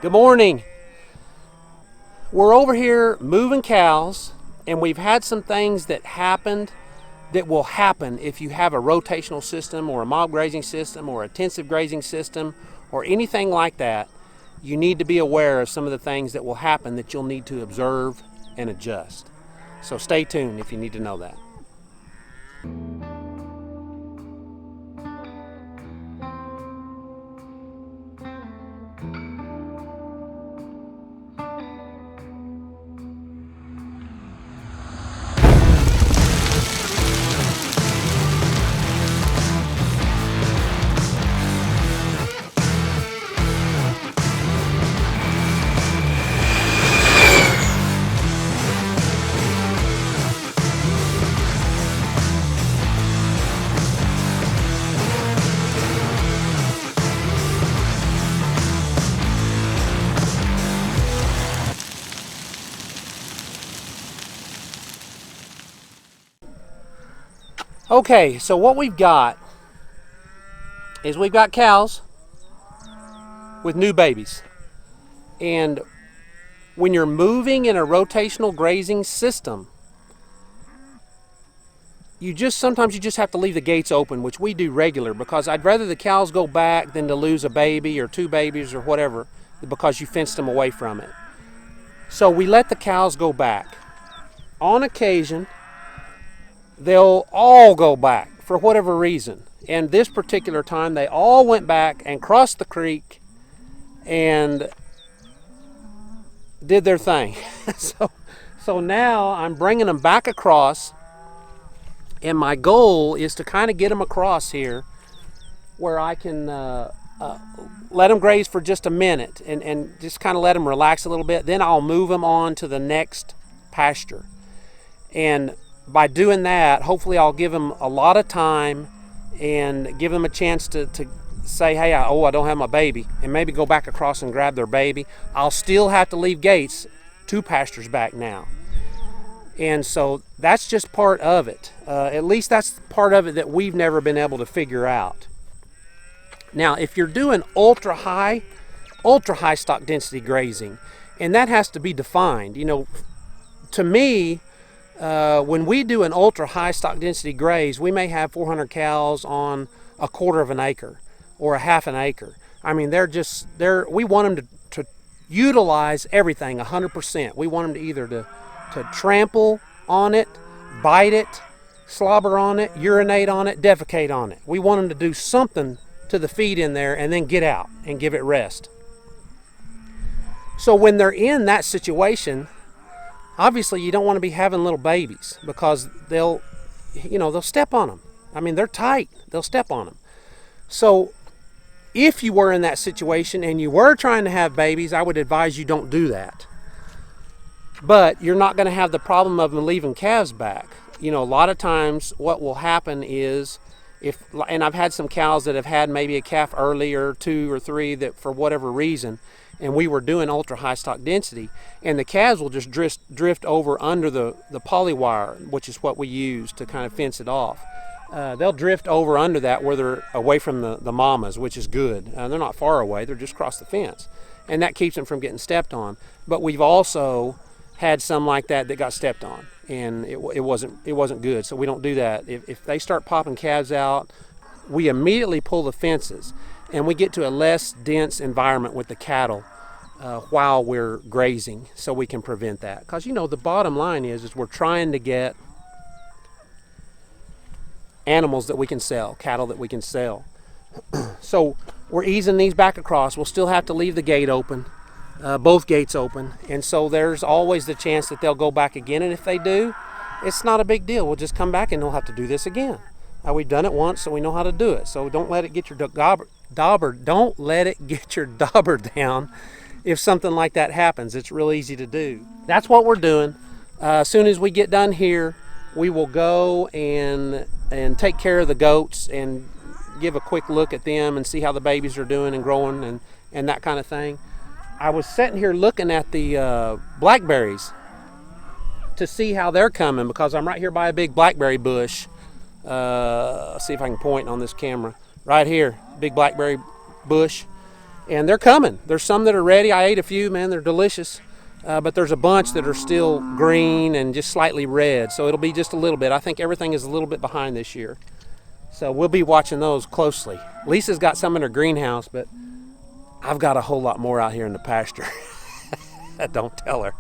Good morning. We're over here moving cows, and we've had some things that happened that will happen if you have a rotational system or a mob grazing system or a intensive grazing system or anything like that. You need to be aware of some of the things that will happen that you'll need to observe and adjust. So stay tuned if you need to know that. Okay, so what we've got is we've got cows with new babies. And when you're moving in a rotational grazing system, sometimes you just have to leave the gates open, which we do regular, because I'd rather the cows go back than to lose a baby or two babies or whatever, because you fenced them away from it. So we let the cows go back. On occasion, they'll all go back for whatever reason. And this particular time, they all went back and crossed the creek and did their thing. So now I'm bringing them back across, and my goal is to kind of get them across here where I can let them graze for just a minute and just kind of let them relax a little bit. Then I'll move them on to the next pasture. And by doing that, hopefully I'll give them a lot of time and give them a chance to say, hey, I don't have my baby, and maybe go back across and grab their baby. I'll still have to leave gates 2 pastures back now. And so that's just part of it. At least that's part of it that we've never been able to figure out. Now, if you're doing ultra high stock density grazing, and that has to be defined. To me, when we do an ultra high stock density graze, we may have 400 cows on a quarter of an acre or a half an acre. I mean, we want them to utilize everything 100%. We want them to either to trample on it, bite it, slobber on it, urinate on it, defecate on it. We want them to do something to the feed in there and then get out and give it rest. So when they're in that situation, obviously you don't want to be having little babies, because they'll step on them. I mean, they're tight. They'll step on them. So if you were in that situation and you were trying to have babies, I would advise you don't do that. But you're not going to have the problem of them leaving calves back. A lot of times what will happen is, and I've had some cows that have had maybe a calf early, or 2 or 3, that for whatever reason, and we were doing ultra high stock density, and the calves will just drift over under the poly wire, which is what we use to kind of fence it off. They'll drift over under that where they're away from the mamas, which is good. They're not far away, they're just across the fence, and that keeps them from getting stepped on. But we've also had some like that got stepped on, and it wasn't good. So we don't do that. If they start popping calves out, we immediately pull the fences, and we get to a less dense environment with the cattle while we're grazing, so we can prevent that. Because the bottom line is we're trying to get animals that we can sell, cattle that we can sell. So we're easing these back across. We'll still have to leave the gate open, both gates open, and so there's always the chance that they'll go back again. And if they do, it's not a big deal. We'll just come back and they'll have to do this again. We've done it once, so we know how to do it. So don't let it get your don't let it get your dauber down if something like that happens. It's real easy to do. That's what we're doing. As soon as we get done here, we will go and take care of the goats and give a quick look at them and see how the babies are doing and growing and that kind of thing. I was sitting here looking at the blackberries to see how they're coming, because I'm right here by a big blackberry bush. Let's see if I can point on this camera. Right here, big blackberry bush. And they're coming. There's some that are ready. I ate a few, man, they're delicious. But there's a bunch that are still green and just slightly red, so it'll be just a little bit. I think everything is a little bit behind this year. So we'll be watching those closely. Lisa's got some in her greenhouse, but I've got a whole lot more out here in the pasture. Don't tell her.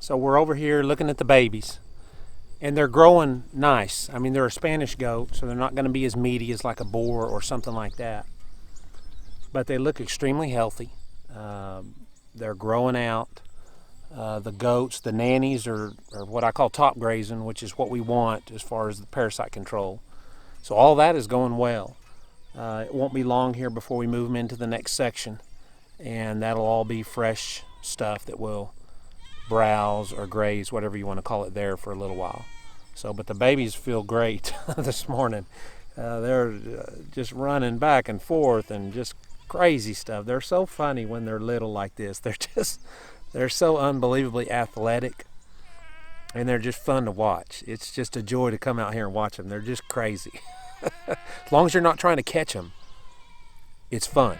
So we're over here looking at the babies, and they're growing nice. I mean, they're a Spanish goat, so they're not going to be as meaty as like a boar or something like that. But they look extremely healthy. They're growing out. The goats, the nannies are what I call top grazing, which is what we want as far as the parasite control. So all that is going well. It won't be long here before we move them into the next section, and that'll all be fresh stuff that will browse or graze, whatever you want to call it, there for a little while. So, but the babies feel great this morning. They're just running back and forth and just crazy stuff. They're so funny when they're little like this. They're so unbelievably athletic, and they're just fun to watch. It's just a joy to come out here and watch them. They're just crazy. As long as you're not trying to catch them, it's fun.